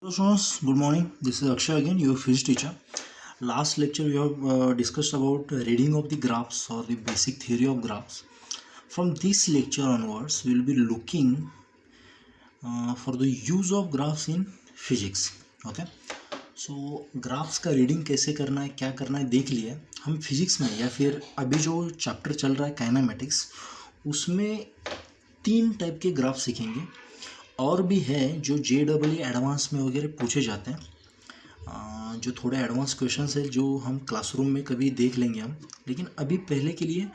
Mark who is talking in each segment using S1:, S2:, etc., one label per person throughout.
S1: Hello students, good morning. This is Akshay again, your physics teacher. Last lecture we have discussed about reading of the graphs or the basic theory of graphs. From this lecture onwards, we will be looking for the use of graphs in physics. Okay. So graphs का reading कैसे करना है, क्या करना है देख लिया. हम फिजिक्स में या फिर अभी जो चैप्टर चल रहा है काइनेमेटिक्स, उसमें 3 टाइप के ग्राफ सीखेंगे. और भी है जो JEE एडवांस में वगैरह पूछे जाते हैं, जो थोड़े एडवांस क्वेश्चंस है जो हम क्लासरूम में कभी देख लेंगे हम. लेकिन अभी पहले के लिए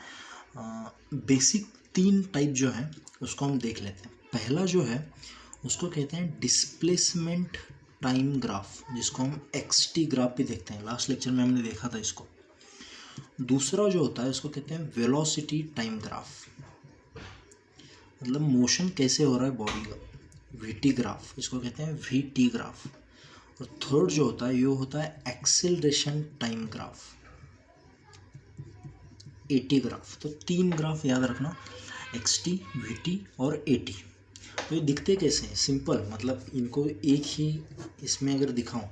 S1: बेसिक 3 टाइप जो है उसको हम देख लेते हैं. पहला जो है उसको कहते हैं डिस्प्लेसमेंट टाइम ग्राफ, जिसको हम XT ग्राफ भी देखते हैं. लास्ट लेक्चर में हमने देखा था इसको. दूसरा जो होता है उसको कहते हैं वेलोसिटी टाइम ग्राफ, मतलब मोशन कैसे हो रहा है बॉडी का, VT ग्राफ, इसको कहते हैं VT ग्राफ. और थर्ड जो होता है ये होता है acceleration time graph, AT graph. तो 3 ग्राफ याद रखना, XT, VT और AT. तो ये दिखते कैसे हैं? सिंपल, मतलब इनको एक ही इसमें अगर दिखाऊं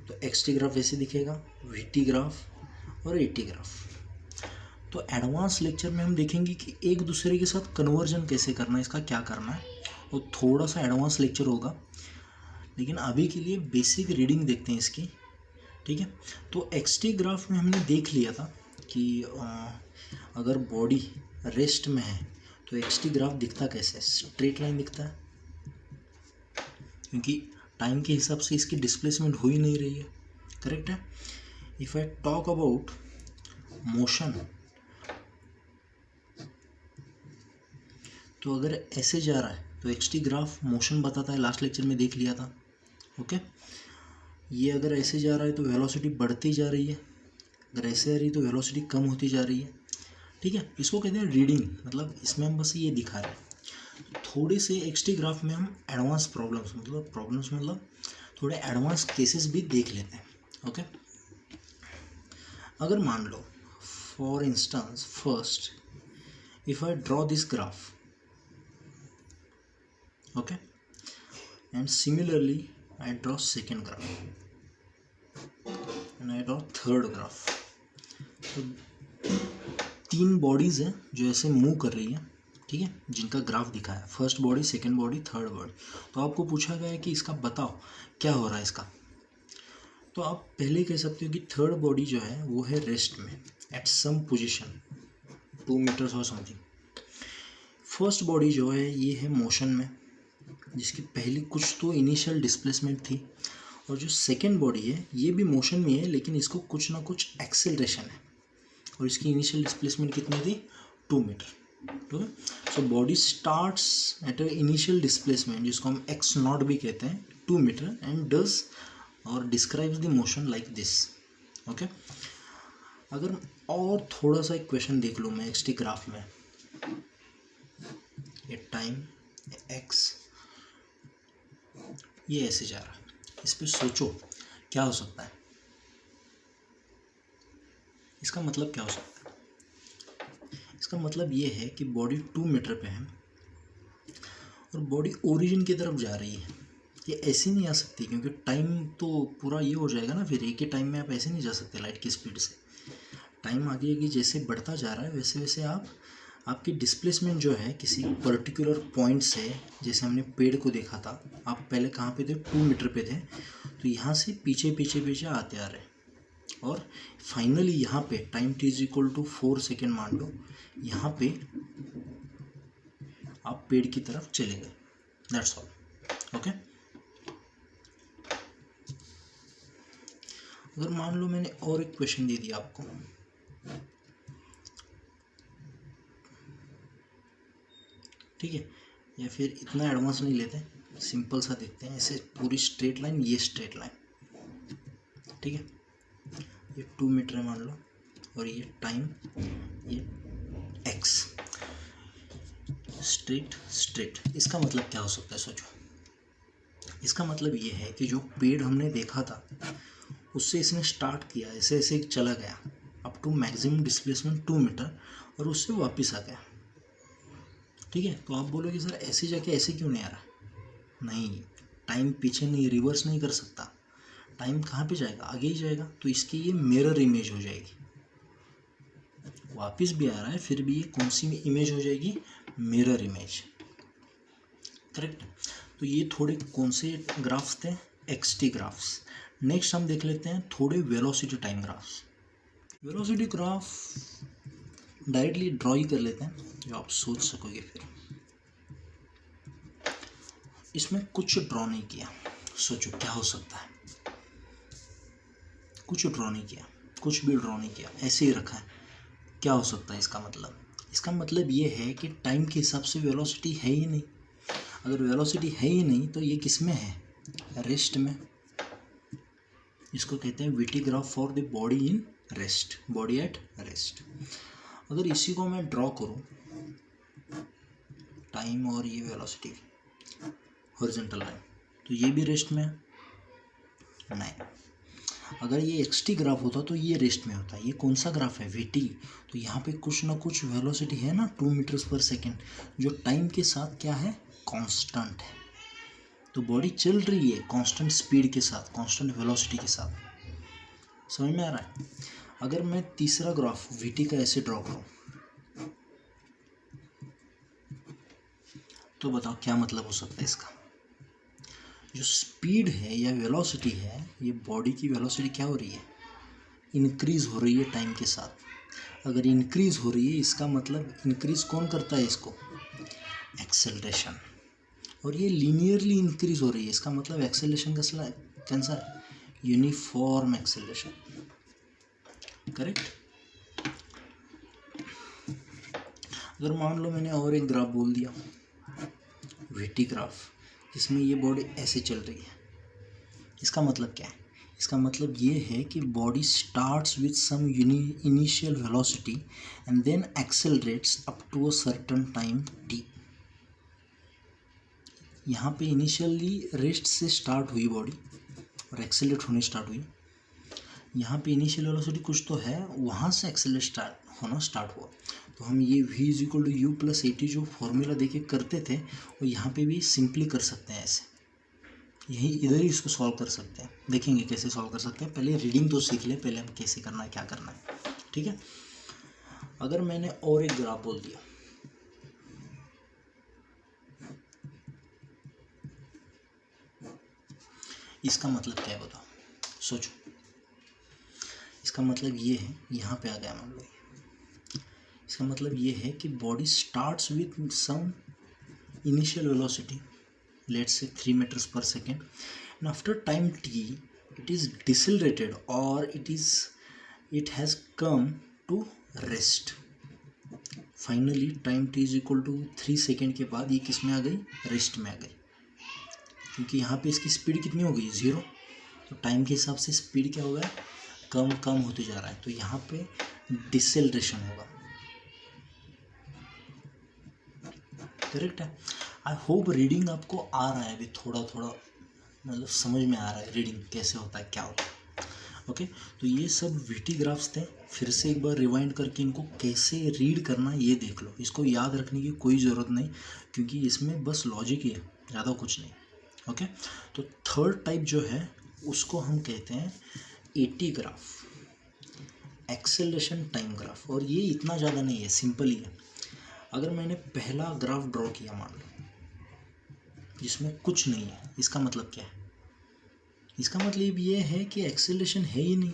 S1: तो XT ग्राफ ऐसे दिखेगा, VT ग्राफ और AT ग्राफ. तो एडवांस लेक्चर में हम देखेंगे कि एक दूसरे के साथ कन्वर्जन कैसे करना है, इसका क्या करना है, और थोड़ा सा एडवांस लेक्चर होगा. लेकिन अभी के लिए बेसिक रीडिंग देखते हैं इसकी. ठीक है. तो XT ग्राफ में हमने देख लिया था कि अगर बॉडी रेस्ट में है तो XT ग्राफ दिखता कैसे, स्ट्रेट लाइन दिखता है, क्योंकि टाइम के हिसाब से इसकी डिस्प्लेसमेंट हो ही नहीं रही है. करेक्ट है. If I talk about motion, तो अगर ऐसे जा रहा है तो XT ग्राफ मोशन बताता है, लास्ट लेक्चर में देख लिया था. ओके. ये अगर ऐसे जा रहा है तो वेलोसिटी बढ़ती जा रही है, अगर ऐसे आ रही है तो वेलोसिटी कम होती जा रही है. ठीक है. इसको कहते हैं रीडिंग, मतलब इसमें हम बस ये दिखा रहे हैं. थोड़े से XT ग्राफ में हम एडवांस प्रॉब्लम्स मतलब थोड़े एडवांस केसेस भी देख लेते हैं. ओके. अगर मान लो for instance first if I draw this graph, okay, and similarly I draw second graph and I draw third graph. तो 3 बॉडीज़ हैं जो ऐसे मूव कर रही हैं, ठीक है, जिनका ग्राफ दिखा है, first body, second body, third body. तो आपको पूछा गया है कि इसका बताओ क्या हो रहा है इसका. तो आप पहले कह सकते हो कि थर्ड बॉडी जो है वो है रेस्ट में एट सम पोजिशन 2 मीटर्स और समथिंग. फर्स्ट बॉडी जो है ये है मोशन में, जिसकी पहली कुछ तो इनिशियल डिस्प्लेसमेंट थी. और जो सेकेंड बॉडी है ये भी मोशन में है, लेकिन इसको कुछ ना कुछ एक्सेलरेशन है, और इसकी इनिशियल डिस्प्लेसमेंट कितनी थी, 2 मीटर. ठीक है. So body starts at a initial displacement, जिसको हम x0 भी कहते हैं, 2 मीटर, एंड डज और describes the motion like this. Okay. अगर और थोड़ा सा एक क्वेश्चन देख लूँ मैं XT ग्राफ में, ये टाइम x ये ऐसे जा रहा है, इस पे सोचो क्या हो सकता है, इसका मतलब क्या हो सकता है. इसका मतलब ये है कि बॉडी 2 मीटर पे है और बॉडी ओरिजिन की तरफ जा रही है. ये ऐसे नहीं आ सकती, क्योंकि टाइम तो पूरा ये हो जाएगा ना, फिर एक ही टाइम में आप ऐसे नहीं जा सकते लाइट की स्पीड से. टाइम आगे आगे जैसे बढ़ता जा रहा है वैसे वैसे आपकी डिस्प्लेसमेंट जो है किसी पर्टिकुलर पॉइंट से, जैसे हमने पेड़ को देखा था, आप पहले कहाँ पे थे, 2 मीटर पे थे, तो यहाँ से पीछे पीछे पीछे आते आ रहे, और फाइनली यहाँ पे टाइम t=4 सेकेंड मान लो, यहाँ पे आप पेड़ की तरफ चले गए. That's all. ओके. अगर मान लो मैंने और एक क्वेश्चन दे दिया आपको, ठीक है, या फिर इतना एडवांस नहीं लेते, सिंपल सा देखते हैं. ऐसे पूरी स्ट्रेट लाइन, ये स्ट्रेट लाइन, ठीक है, ये 2 मीटर है मान लो, और ये टाइम, ये x, स्ट्रेट स्ट्रेट. इसका मतलब क्या हो सकता है, सोचो. इसका मतलब ये है कि जो पेड़ हमने देखा था उससे इसने स्टार्ट किया, ऐसे ऐसे चला गया up to maximum displacement 2 metre, और उससे वापस आ गया. ठीक है. तो आप बोलोगे सर ऐसे जाके ऐसे क्यों नहीं आ रहा. नहीं, टाइम पीछे नहीं, रिवर्स नहीं कर सकता, टाइम कहाँ पे जाएगा, आगे ही जाएगा। तो इसकी ये मिरर इमेज हो जाएगी, वापस भी आ रहा है फिर भी ये कौन सी इमेज हो जाएगी, मिरर इमेज, करेक्ट। तो ये थोड़े कौन से ग्राफ्स थे, एक्सटी ग्राफ्स। नेक्स्ट हम देख लेते हैं थोड़े velocity time graphs. Velocity graph directly draw ही कर लेते हैं जो आप सोच सकोगे। फिर इसमें कुछ ड्रॉ नहीं किया, सोचो क्या हो सकता है, कुछ ड्रॉ नहीं किया, कुछ भी ड्रॉ नहीं किया, ऐसे ही रखा है, क्या हो सकता है इसका मतलब। इसका मतलब ये है कि टाइम के हिसाब से वेलोसिटी है ही नहीं। अगर वेलोसिटी है ही नहीं तो ये किस में है, रेस्ट में। इसको कहते हैं VT graph for the body in rest, body at rest. अगर इसी को मैं ड्रॉ करूं, टाइम और ये वेलोसिटी हॉरिजॉन्टल लाइन, तो ये भी रेस्ट में है, नहीं। अगर ये एक्सटी ग्राफ होता तो ये रेस्ट में होता। ये कौन सा ग्राफ है, वीटी, तो यहाँ पे कुछ ना कुछ वेलोसिटी है ना, 2 मीटर्स पर सेकेंड, जो टाइम के साथ क्या है, कांस्टेंट है। तो बॉडी चल रही है कांस्टेंट स्पीड के साथ, कांस्टेंट वेलोसिटी के साथ, समझ में आ रहा है। अगर मैं तीसरा ग्राफ वीटी का ऐसे ड्रॉ करूँ तो बताओ क्या मतलब हो सकता है इसका। जो स्पीड है या वेलोसिटी है, ये बॉडी की वेलोसिटी क्या हो रही है, इंक्रीज हो रही है टाइम के साथ। अगर इंक्रीज हो रही है इसका मतलब इंक्रीज कौन करता है इसको, एक्सेलरेशन। और ये लीनियरली इंक्रीज हो रही है, इसका मतलब एक्सेलरेशन कैसा है, यूनिफॉर्म एक्सेलरेशन, करेक्ट। अगर मान लो मैंने और एक ग्राफ बोल दिया, वीटी ग्राफ, जिसमें ये बॉडी ऐसे चल रही है, इसका मतलब क्या है, इसका मतलब ये है कि body starts with some initial velocity and then accelerates up to a certain time T. यहाँ पे इनिशियली रेस्ट से स्टार्ट हुई बॉडी और एक्सेलरेट होने स्टार्ट हुई। यहाँ पे इनिशियल वेलोसिटी कुछ तो है, वहाँ से एक्सेलरेट होना स्टार्ट हुआ। तो हम ये v = u + at जो फॉर्मूला देके करते थे वो यहाँ पे भी सिंपली कर सकते हैं ऐसे, यही इधर ही इसको सॉल्व कर सकते हैं। देखेंगे कैसे सॉल्व कर सकते हैं, पहले रीडिंग तो सीख ले, पहले हम कैसे करना है क्या करना है, ठीक है। अगर मैंने और एक ग्राफ बोल दिया, इसका मतलब क्या है बताओ, सोचो। इसका मतलब ये है, यहाँ पे आ गया मान लो, इसका मतलब ये है कि body starts with some initial velocity, let's say 3 metres per second, and after time t it is decelerated or it has come to rest. Finally time t = 3 second के बाद ये किस में आ गई, रेस्ट में आ गई, क्योंकि यहाँ पे इसकी स्पीड कितनी हो गई, 0। तो टाइम के हिसाब से स्पीड क्या होगा, कम कम होते जा रहा है, तो यहाँ पे डिसेलरेशन होगा, करेक्ट है। आई होप रीडिंग आपको आ रहा है अभी, थोड़ा थोड़ा मतलब समझ में आ रहा है रीडिंग कैसे होता है, क्या होता है, ओके। तो ये सब वीटी ग्राफ्स थे, फिर से एक बार रिवाइंड करके इनको कैसे रीड करना ये देख लो। इसको याद रखने की कोई ज़रूरत नहीं, क्योंकि इसमें बस लॉजिक ही है, ज़्यादा कुछ नहीं, ओके। तो थर्ड टाइप जो है उसको हम कहते हैं eighty graph, acceleration time graph. और ये इतना ज़्यादा नहीं है, सिंपल ही है। अगर मैंने पहला ग्राफ ड्रॉ किया मान लो, जिसमें कुछ नहीं है, इसका मतलब क्या है, इसका मतलब ये है कि एक्सेलरेशन है ही नहीं।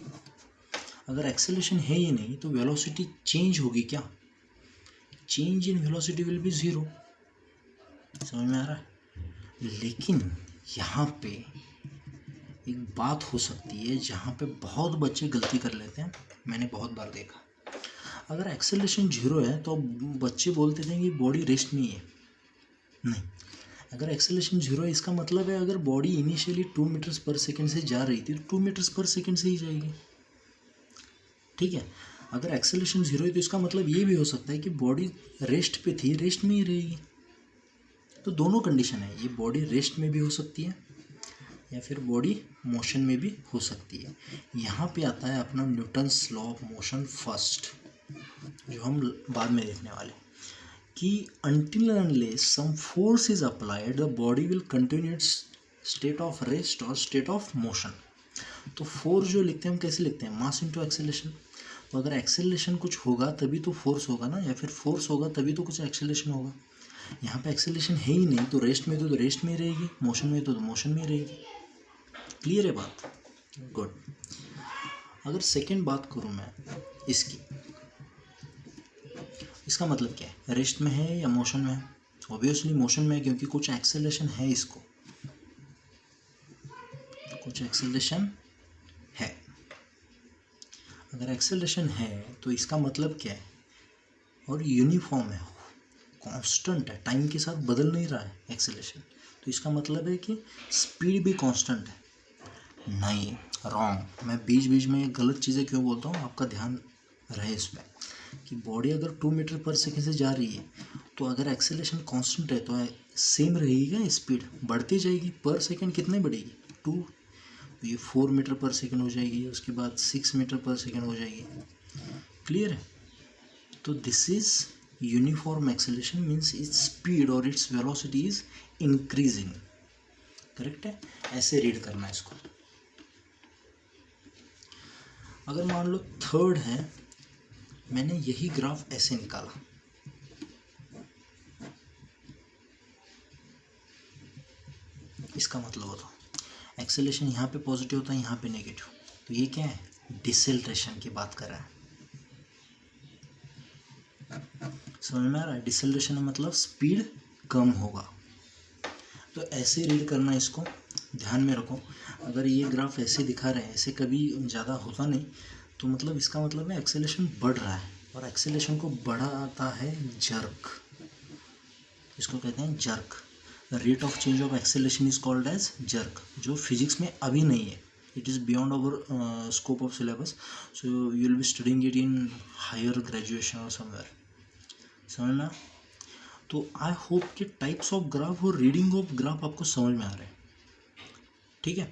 S1: अगर एक्सेलरेशन है ही नहीं तो वेलोसिटी चेंज होगी क्या, change in velocity will be 0, समझ में आ रहा है। लेकिन यहाँ पे एक बात हो सकती है जहाँ पे बहुत बच्चे गलती कर लेते हैं, मैंने बहुत बार देखा। अगर एक्सेलरेशन 0 है तो बच्चे बोलते थे कि बॉडी रेस्ट में ही है, नहीं। अगर एक्सेलरेशन 0 है इसका मतलब है अगर body initially 2 metres per second से जा रही थी तो 2 मीटर्स पर सेकेंड से ही जाएगी, ठीक है। अगर एक्सेलरेशन 0 है तो इसका मतलब ये भी हो सकता है कि बॉडी रेस्ट पे थी, रेस्ट में ही रहेगी। तो दोनों कंडीशन है, ये बॉडी रेस्ट में भी हो सकती है या फिर बॉडी मोशन में भी हो सकती है। यहाँ पे आता है अपना Newton's law of motion first, जो हम बाद में देखने वाले, कि until and unless some force is applied the body will continue its state of rest और स्टेट ऑफ मोशन। तो फोर्स जो लिखते हैं हम कैसे लिखते हैं, मास इनटू एक्सेलरेशन। तो अगर एक्सेलरेशन कुछ होगा तभी तो फोर्स होगा ना, या फिर फोर्स होगा तभी तो कुछ एक्सेलरेशन होगा। यहाँ पे एक्सेलरेशन है ही नहीं, तो रेस्ट में तो रेस्ट में रहेगी, मोशन में तो मोशन में रहेगी। क्लियर है बात? गुड। अगर सेकेंड बात करूँ मैं इसकी, इसका मतलब क्या है, रेस्ट में है या मोशन में है? ऑब्वियसली मोशन में है, क्योंकि कुछ एक्सेलरेशन है, इसको कुछ एक्सेलरेशन है। अगर एक्सेलरेशन है तो इसका मतलब क्या है, और यूनिफॉर्म है, कांस्टेंट है, टाइम के साथ बदल नहीं रहा है एक्सेलरेशन, तो इसका मतलब है कि स्पीड भी कांस्टेंट है। नहीं, रॉन्ग। मैं बीच बीच में गलत चीज़ें क्यों बोलता हूँ, आपका ध्यान रहे इस पर कि बॉडी अगर 2 मीटर पर सेकेंड से जा रही है, तो अगर एक्सेलरेशन कांस्टेंट है तो सेम रहेगी क्या, स्पीड बढ़ती जाएगी, पर सेकेंड कितने बढ़ेगी, 2, तो ये 4 मीटर पर सेकेंड हो जाएगी, उसके बाद 6 मीटर पर सेकेंड हो जाएगी। क्लियर है? तो this is uniform acceleration, means its speed और its velocity is increasing. Correct है? ऐसे रीड करना है इसको। अगर मान लो थर्ड है, मैंने यही ग्राफ ऐसे निकाला, इसका मतलब होता एक्सेलरेशन यहाँ पे पॉजिटिव होता है, यहाँ पे नेगेटिव, तो ये क्या है, डिसेलरेशन की बात कर रहा है। समझ में आ रहा है? डिसेलरेशन मतलब स्पीड कम होगा। तो ऐसे रीड करना, इसको ध्यान में रखो। अगर ये ग्राफ ऐसे दिखा रहे हैं, ऐसे कभी ज़्यादा होता नहीं, तो मतलब इसका मतलब है एक्सेलरेशन बढ़ रहा है, और एक्सेलरेशन को बढ़ाता है जर्क, इसको कहते हैं jerk. Rate of change of acceleration is called as jerk, जो फिजिक्स में अभी नहीं है, it is beyond our scope of syllabus, so you will be studying it in higher graduation और समवेयर। समझ में? तो आई होप कि टाइप्स ऑफ ग्राफ और रीडिंग ऑफ ग्राफ आपको समझ में आ रहे हैं। ठीक है,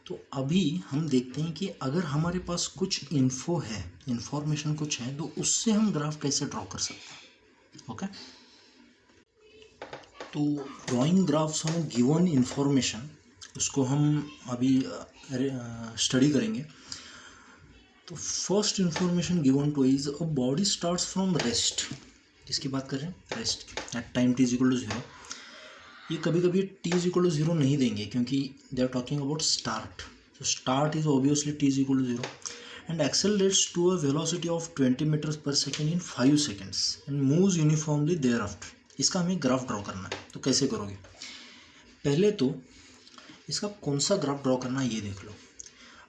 S1: तो अभी हम देखते हैं कि अगर हमारे पास कुछ इन्फो है, इंफॉर्मेशन कुछ है, तो उससे हम ग्राफ कैसे ड्रॉ कर सकते हैं। ओके, तो drawing graphs on given information, उसको हम अभी स्टडी करेंगे। तो first information given to is a body starts from rest. किसकी बात कर रहे हैं, rest at time t equal to 0। ये कभी कभी t इक्वल टू 0 नहीं देंगे, क्योंकि they are talking about start, so start is obviously t is equal to 0 and accelerates to a velocity of 20 meters per second in 5 seconds and moves uniformly thereafter। इसका हमें graph draw करना है, तो कैसे करोगे? पहले तो इसका कौन सा ग्राफ ड्रॉ करना है ये देख लो।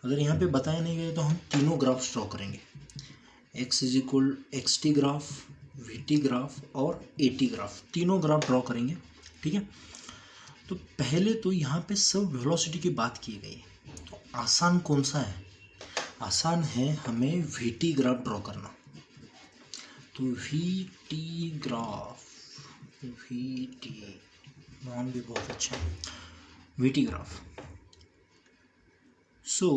S1: अगर यहाँ पे बताया नहीं गया तो हम तीनों ग्राफ्स ड्रॉ करेंगे, x is equal xt graph, vt graph और at ग्राफ, तीनों ग्राफ ड्रॉ करेंगे। ठीक है, तो पहले तो यहाँ पे सब वेलोसिटी की बात की गई है, तो आसान कौन सा है? आसान है हमें vt ग्राफ ड्रॉ करना। तो vt ग्राफ, vt नाम भी बहुत अच्छा है, vt ग्राफ। सो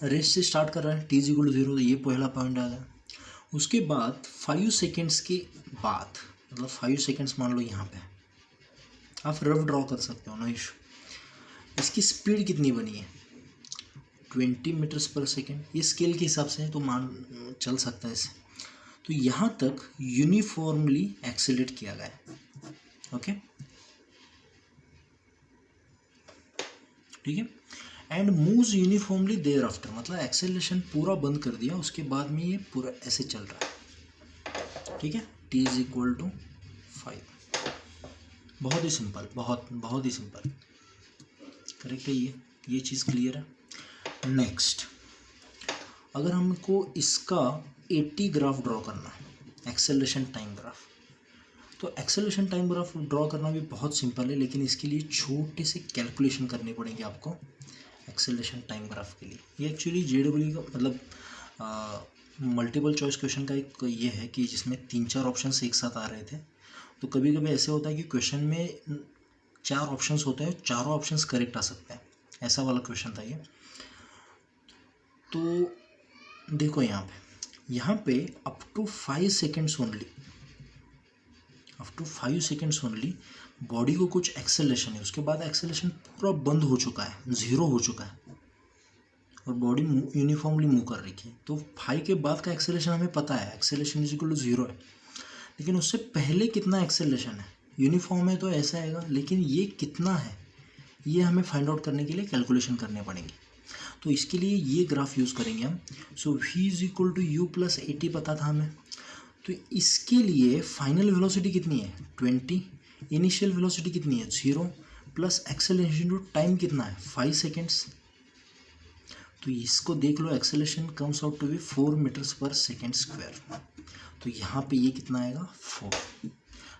S1: रेस्ट से स्टार्ट कर रहा है, t इक्वल टू 0, तो ये पहला पॉइंट आ गया। उसके बाद 5 सेकेंड्स के बाद, मतलब 5 सेकेंड्स मान लो यहाँ पे, आप रफ ड्रॉ कर सकते हो, नो इशू। इसकी स्पीड कितनी बनी है, 20 मीटर्स पर सेकेंड, ये स्केल के हिसाब से है तो मान चल सकता है इसे। तो यहाँ तक यूनिफॉर्मली एक्सेलरेट किया गया है। ओके, ठीक है, and moves uniformly thereafter, मतलब एक्सेलरेशन पूरा बंद कर दिया, उसके बाद में ये पूरा ऐसे चल रहा है। ठीक है, t इज इक्वल टू 5। बहुत ही सिंपल, बहुत ही सिंपल। करेक्ट है, ये चीज़ क्लियर है। नेक्स्ट, अगर हमको इसका at ग्राफ ड्रॉ करना है, एक्सेलरेशन टाइम ग्राफ, तो एक्सेलरेशन टाइम ग्राफ ड्रॉ करना भी बहुत सिंपल है, लेकिन इसके लिए छोटे से कैलकुलेशन करनी पड़ेगी आपको एक्सेलरेशन टाइम ग्राफ के लिए। ये एक्चुअली JEE का मतलब मल्टीपल चॉइस क्वेश्चन का एक ये है कि जिसमें 3-4 ऑप्शंस एक साथ आ रहे थे, तो कभी कभी ऐसे होता है कि क्वेश्चन में 4 ऑप्शंस होते हैं, चारों ऑप्शंस करेक्ट आ सकते हैं, ऐसा वाला क्वेश्चन था ये। तो देखो यहाँ पे up to 5 seconds only, up to 5 seconds only body को कुछ एक्सेलरेशन है, उसके बाद एक्सेलरेशन पूरा बंद हो चुका है, ज़ीरो हो चुका है और बॉडी यूनिफॉर्मली मूव कर रही है। तो 5 के बाद का एक्सेलरेशन हमें पता है, एक्सेलरेशन इज इक्वल टू 0 है, लेकिन उससे पहले कितना एक्सेलरेशन है, यूनिफॉर्म है तो ऐसा आएगा, लेकिन ये कितना है ये हमें फाइंड आउट करने के लिए कैलकुलेशन करने पड़ेंगे। तो इसके लिए ये ग्राफ यूज़ करेंगे हम। So v is equal to u plus 80 पता था हमें, तो इसके लिए फाइनल वेलोसिटी कितनी है 20, इनिशियल वेलोसिटी कितनी है 0 प्लस एक्सेलरेशन टू टाइम कितना है 5 सेकेंड्स। तो इसको देख लो, acceleration comes out to be 4 metres per second square. तो यहाँ पे ये कितना आएगा 4।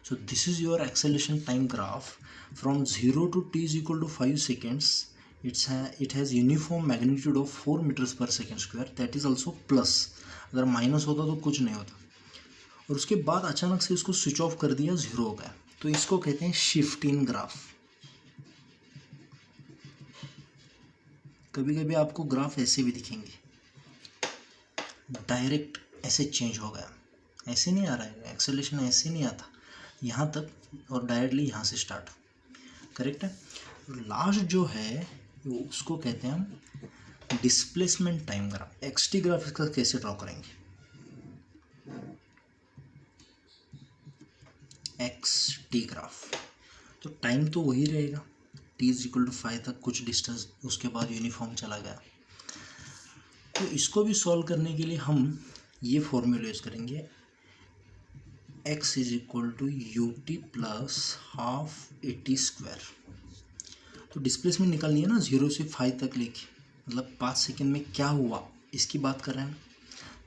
S1: So this is your acceleration time graph from 0 to t is equal to 5 seconds. It has uniform magnitude of 4 meters per second square. That is also plus. अगर minus होता तो कुछ नहीं होता, और उसके बाद अचानक से इसको स्विच ऑफ कर दिया, 0 हो गया। तो इसको कहते हैं शिफ्ट इन ग्राफ। कभी कभी आपको ग्राफ ऐसे भी दिखेंगे, डायरेक्ट ऐसे चेंज हो गया, ऐसे नहीं आ रहा है, एक्सेलरेशन ऐसे नहीं आता यहाँ तक, और डायरेक्टली यहाँ से स्टार्ट, करेक्ट है। लास्ट जो है वो उसको कहते हैं हम displacement time graph. XT graph इसका कैसे ड्रॉ करेंगे, एक्स टी ग्राफ। तो टाइम तो वही रहेगा, t इज इक्वल टू 5 तक कुछ डिस्टेंस, उसके बाद यूनिफॉर्म चला गया। तो इसको भी सॉल्व करने के लिए हम ये फॉर्मूला यूज करेंगे, x is equal to u t plus half 80 square. तो डिस्प्लेसमेंट निकालनी है ना, 0 से 5 तक लेके, मतलब 5 सेकेंड में क्या हुआ इसकी बात कर रहे हैं।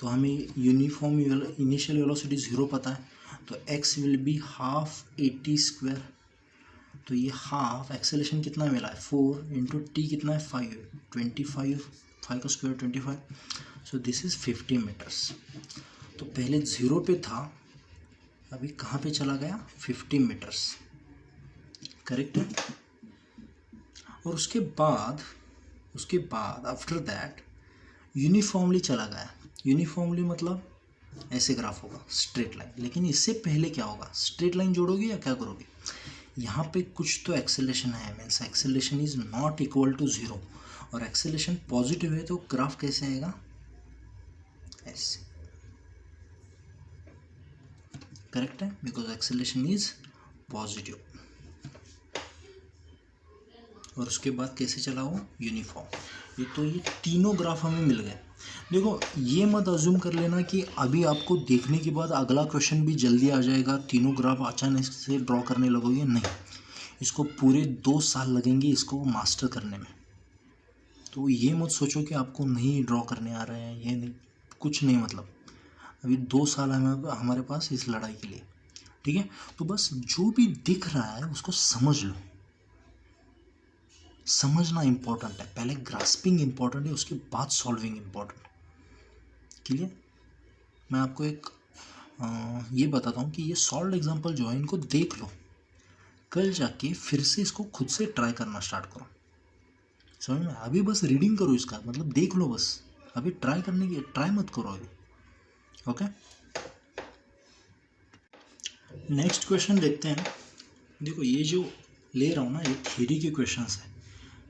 S1: तो हमें यूनिफॉर्म इनिशियल वेलोसिटी 0 पता है, तो x will be half 80 square. तो ये हाफ एक्सेलरेशन कितना मिला है 4 इंटू टी कितना है 5, 25, 5 का square 25। So this is 50 meters. तो पहले 0 पे था, अभी कहाँ पे चला गया 50 मीटर्स, करेक्ट है। और उसके बाद आफ्टर दैट यूनिफॉर्मली चला गया। यूनिफॉर्मली मतलब ऐसे ग्राफ होगा, स्ट्रेट लाइन। लेकिन इससे पहले क्या होगा, स्ट्रेट लाइन जोड़ोगे या क्या करोगे, यहाँ पे कुछ तो एक्सेलरेशन है, means acceleration is not equal to 0, और एक्सेलरेशन पॉजिटिव है तो ग्राफ कैसे आएगा, ऐसे, करेक्ट है, बिकॉज एक्सेलरेशन इज पॉजिटिव। और उसके बाद कैसे चला हो यूनिफॉर्म। ये तीनों ग्राफ हमें मिल गए। देखो ये मत अज्यूम कर लेना कि अभी आपको देखने के बाद अगला क्वेश्चन भी जल्दी आ जाएगा, तीनों ग्राफ अचानक से ड्रॉ करने लगोगे, नहीं, इसको पूरे 2 साल लगेंगे इसको मास्टर करने में। तो ये मत सोचो कि आपको नहीं ड्रॉ करने आ रहे हैं, ये नहीं, कुछ नहीं, मतलब अभी 2 साल हमारे पास इस लड़ाई के लिए, ठीक है। तो बस जो भी दिख रहा है उसको समझ लो, समझना इंपॉर्टेंट है, पहले ग्रास्पिंग इंपॉर्टेंट है, उसके बाद सॉल्विंग इंपॉर्टेंट, क्लियर। मैं आपको एक ये बताता हूँ कि ये सॉल्व एग्जांपल जो है इनको देख लो, कल जाके फिर से इसको खुद से ट्राई करना स्टार्ट करो, समझ में। अभी बस रीडिंग करो इसका, मतलब देख लो बस, अभी ट्राई मत करो अभी, ओके। नेक्स्ट क्वेश्चन देखते हैं। देखो ये जो ले रहा हूँ ना, ये थ्योरी के क्वेश्चंस है,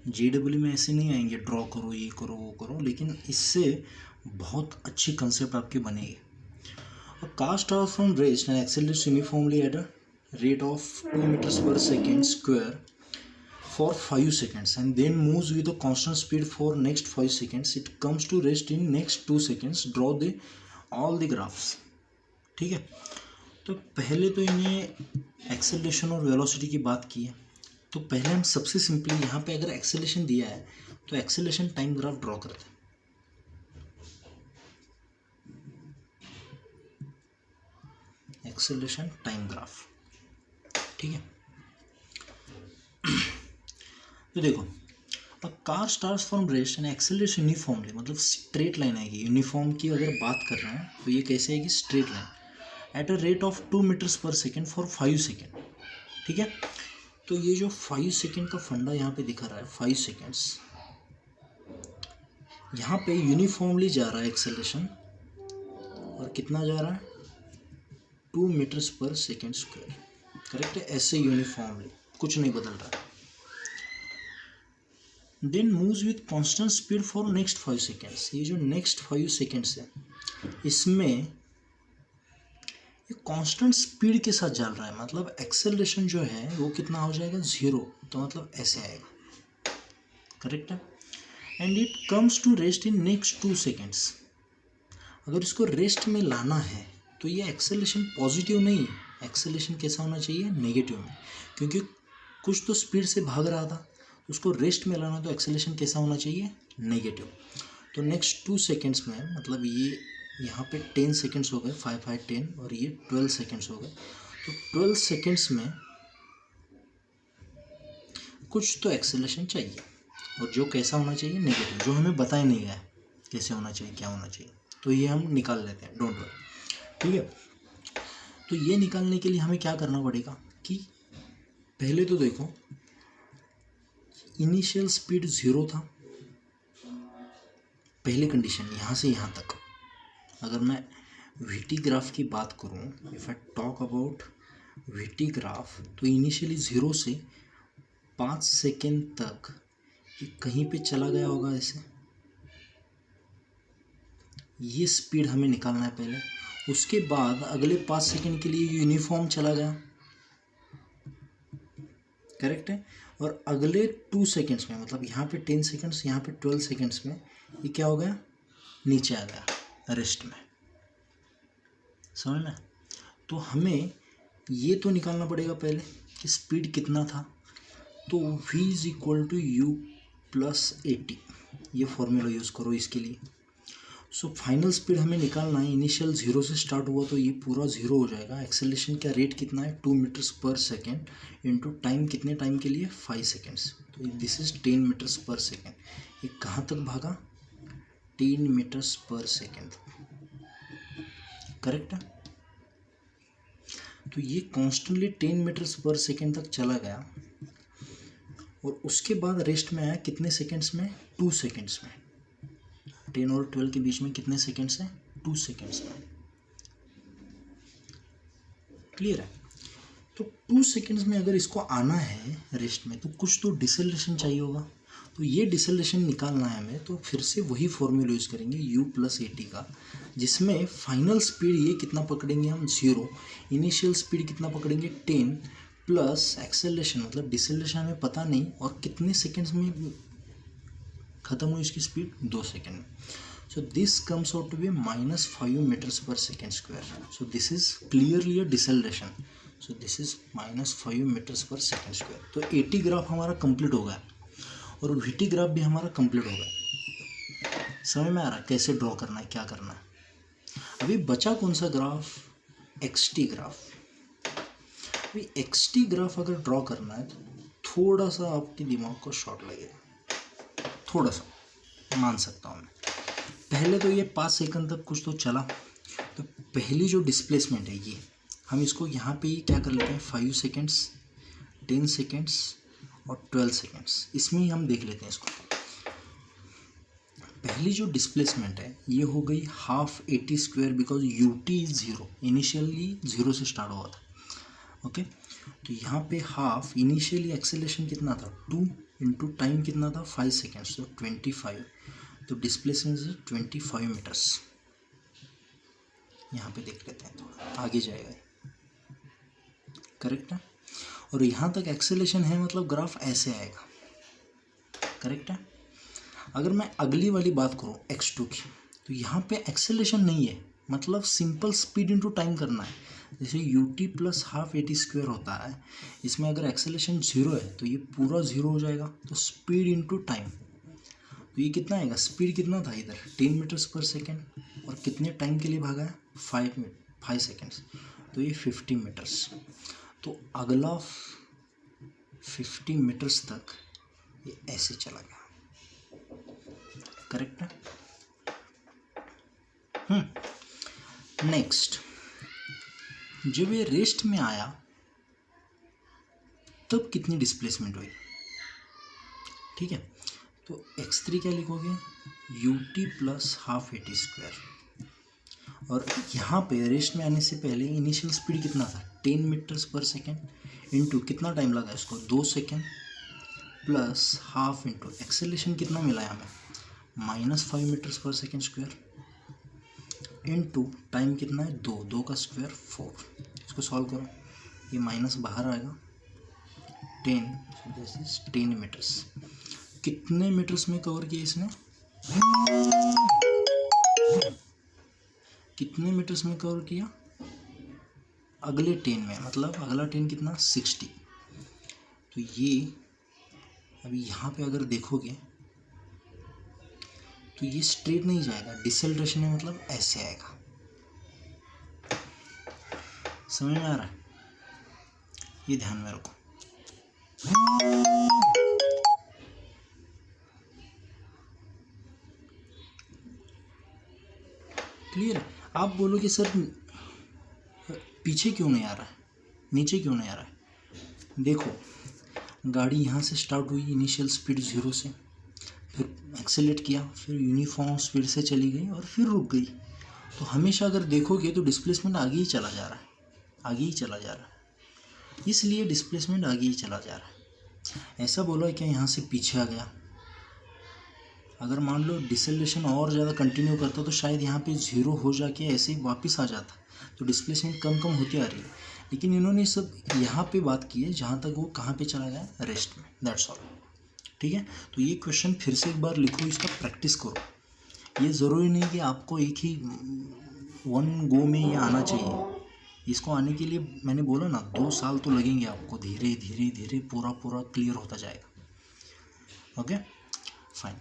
S1: JEE में ऐसे नहीं आएंगे ड्रॉ करो ये करो वो करो, लेकिन इससे बहुत अच्छी कंसेप्ट आपके बनेगी। Car starts from rest and accelerates uniformly at a rate of 2 meters per second square for 5 seconds and then moves with a constant speed for next 5 seconds. It comes to rest in next 2 seconds. Draw all the graphs. ठीक है, तो पहले तो इन्हें acceleration और velocity की बात की है। तो पहले हम सबसे सिंपली यहाँ पे अगर एक्सेलरेशन दिया है तो एक्सेलरेशन टाइम ग्राफ ड्रॉ करते हैं। एक्सेलरेशन टाइम ग्राफ, ठीक है। तो देखो, a car starts from rest and accelerates uniformly, मतलब स्ट्रेट लाइन आएगी। यूनिफॉर्म की अगर बात कर रहे हैं तो ये कैसे आएगी, straight line at a rate of 2 meters per second for 5 second, ठीक है। तो ये जो 5 सेकेंड का फंडा यहाँ पे दिखा रहा है, 5 सेकेंड्स, यहाँ पे यूनिफॉर्मली जा रहा है एक्सेलरेशन, और कितना जा रहा है 2 meters per second square. Correct है, ऐसे यूनिफॉर्मली, कुछ नहीं बदल रहा है। Then moves with constant speed for next 5 seconds. ये जो नेक्स्ट 5 सेकेंड्स है इसमें ये कांस्टेंट स्पीड के साथ चल रहा है, मतलब एक्सेलरेशन जो है वो कितना हो जाएगा 0, तो मतलब ऐसे आएगा, करेक्ट है। And it comes to rest in next 2 seconds. अगर इसको रेस्ट में लाना है तो ये एक्सेलरेशन पॉजिटिव नहीं है, एक्सेलरेशन कैसा होना चाहिए, नेगेटिव में, क्योंकि कुछ तो स्पीड से भाग रहा था, उसको रेस्ट में लाना तो एक्सेलरेशन कैसा होना चाहिए, नेगेटिव। तो नेक्स्ट 2 सेकेंड्स में, मतलब ये यहाँ पे 10 सेकेंड्स हो गए, 5 5 10, और ये 12 सेकेंड्स हो गए, तो 12 सेकेंड्स में कुछ तो एक्सेलरेशन चाहिए, और जो कैसा होना चाहिए, नेगेटिव, जो हमें बताया नहीं गया कैसे होना चाहिए, क्या होना चाहिए, तो ये हम निकाल लेते हैं, डोंट वरी, ठीक है। तो ये निकालने के लिए हमें क्या करना पड़ेगा कि पहले तो देखो इनिशियल स्पीड 0 था, पहली कंडीशन यहाँ से यहाँ तक। अगर मैं वीटी ग्राफ की बात करूँ, if I talk about VT graph, तो इनिशियली 0 से 5 सेकेंड तक ये कहीं पे चला गया होगा ऐसे, ये स्पीड हमें निकालना है पहले। उसके बाद अगले 5 सेकेंड के लिए यूनिफॉर्म चला गया, करेक्ट है, और अगले 2 सेकेंड्स में, मतलब यहाँ पे 10 सेकेंड्स, यहाँ पे 12 सेकेंड्स में ये क्या हो गया, नीचे आ गया रेस्ट में, समझ में। तो हमें ये तो निकालना पड़ेगा पहले कि स्पीड कितना था, तो v is equal to u plus 80, ये फॉर्मूला यूज़ करो इसके लिए। सो फाइनल स्पीड हमें निकालना है, इनिशियल 0 से स्टार्ट हुआ तो ये पूरा 0 हो जाएगा। एक्सेलरेशन का रेट कितना है, 2 metres per second, into time, कितने टाइम के लिए, 5 सेकेंड्स, तो this is 10 metres per second. ये कहाँ तक भागा, 10 मीटर्स पर सेकेंड, करेक्ट है। तो ये कॉन्स्टेंटली 10 मीटर्स पर सेकेंड तक चला गया, और उसके बाद रेस्ट में आया कितने सेकेंड्स में, 2 सेकेंड्स में। 10 और 12 के बीच में कितने सेकेंड्स हैं, 2 सेकेंड्स में, क्लियर है। तो 2 सेकेंड्स में अगर इसको आना है रेस्ट में, तो कुछ तो डिसेलेरेशन चाहिए होगा, तो ये डिसेलेरेशन निकालना है हमें, तो फिर से वही फॉर्मूला यूज़ करेंगे u प्लस 80 का, जिसमें फाइनल स्पीड ये कितना पकड़ेंगे हम, 0, इनिशियल स्पीड कितना पकड़ेंगे, 10, प्लस एक्सेलरेशन, मतलब डिसेलेरेशन हमें पता नहीं, और कितने सेकेंड्स में खत्म हुई इसकी स्पीड, 2 सेकेंड में। So this comes out to be -5 metres per second square. So this is clearly a deceleration, so this is -5 metres per second square. तो 80 ग्राफ हमारा कंप्लीट हो गया, और वीटी ग्राफ भी हमारा कंप्लीट हो गया। समझ में आ रहा है कैसे ड्रॉ करना है, क्या करना है। अभी बचा कौन सा ग्राफ, एक्सटी ग्राफ। अभी एक्सटी ग्राफ अगर ड्रॉ करना है तो थोड़ा सा आपके दिमाग को शॉर्ट लगेगा, थोड़ा सा मान सकता हूँ मैं। पहले तो ये 5 सेकंड तक कुछ तो चला, तो पहली जो डिस्प्लेसमेंट है ये हम इसको यहाँ पे ही क्या कर लेते हैं, 5 सेकेंड्स, 10 सेकेंड्स और 12 सेकेंड्स, इसमें ही हम देख लेते हैं इसको। पहली जो डिस्प्लेसमेंट है ये हो गई half 80 square, because U T is 0, initially 0 से स्टार्ट हुआ था, ओके। तो यहाँ पे हाफ, इनिशियली एक्सेलरेशन कितना था, 2, इंटू टाइम कितना था, 5 सेकेंड्स, तो 25, तो डिस्प्लेसमेंट इज 25 मीटर्स। यहाँ पे देख लेते हैं, थोड़ा आगे जाएगा, करेक्ट है। और यहाँ तक एक्सेलरेशन है, मतलब ग्राफ ऐसे आएगा, करेक्ट है। अगर मैं अगली वाली बात करूँ x2 की, तो यहाँ पे एक्सेलरेशन नहीं है, मतलब सिंपल स्पीड इंटू टाइम करना है। जैसे you t plus half 80 square होता है, इसमें अगर एक्सेलरेशन 0 है तो ये पूरा 0 हो जाएगा, तो स्पीड इंटू टाइम, तो ये कितना आएगा, स्पीड कितना था इधर, 10 मीटर्स पर सेकेंड, और कितने टाइम के लिए भागा है, 5 सेकेंड्स, तो ये 50 मीटर्स। तो अगला 50 मीटर्स तक ये ऐसे चला गया, करेक्ट है। नेक्स्ट, जब ये रेस्ट में आया तब कितनी डिस्प्लेसमेंट हुई, ठीक है। तो x3 क्या लिखोगे, you t plus half 80 square, और यहाँ पे रेस्ट में आने से पहले इनिशियल स्पीड कितना था, 10 मीटर्स पर सेकेंड इंटू कितना टाइम लगा इसको 2 second plus half into acceleration कितना मिला है हमें -5 metres per second square into time कितना है 2 का स्क्वायर 4। इसको सॉल्व करो, ये माइनस बाहर आएगा 10, दिस इज 10 मीटर्स। कितने मीटर्स में कवर किया इसने, कितने मीटर्स में कवर किया, अगले 10 में, मतलब अगला 10 कितना 60। तो ये अभी यहाँ पे अगर देखोगे तो ये स्ट्रेट नहीं जाएगा, डिसेलरेशन है, मतलब ऐसे आएगा। समझ में आ रहा है, ये ध्यान में रखो। क्लियर है। आप बोलोगे सर पीछे क्यों नहीं आ रहा है, नीचे क्यों नहीं आ रहा है। देखो गाड़ी यहाँ से स्टार्ट हुई इनिशियल स्पीड 0 से, फिर एक्सेलेरेट किया, फिर यूनिफॉर्म स्पीड से चली गई और फिर रुक गई। तो हमेशा अगर देखोगे तो डिस्प्लेसमेंट आगे ही चला जा रहा है, आगे ही चला जा रहा है, इसलिए डिस्प्लेसमेंट आगे ही चला जा रहा है। ऐसा बोला है क्या यहाँ से पीछे आ गया, अगर मान लो डिसेलेरेशन और ज़्यादा कंटिन्यू करता तो शायद यहाँ पे 0 हो जाके ऐसे ही वापस आ जाता, तो डिस्प्लेसमेंट कम कम होती आ रही है। लेकिन इन्होंने सब यहाँ पे बात की है जहाँ तक वो कहाँ पे चला गया, रेस्ट में, दैट्स ऑल। ठीक है, तो ये क्वेश्चन फिर से एक बार लिखो, इसका प्रैक्टिस करो। ये ज़रूरी नहीं कि आपको एक ही वन गो में ये आना चाहिए, इसको आने के लिए मैंने बोला ना 2 साल तो लगेंगे आपको, धीरे धीरे धीरे पूरा क्लियर होता जाएगा। Okay fine.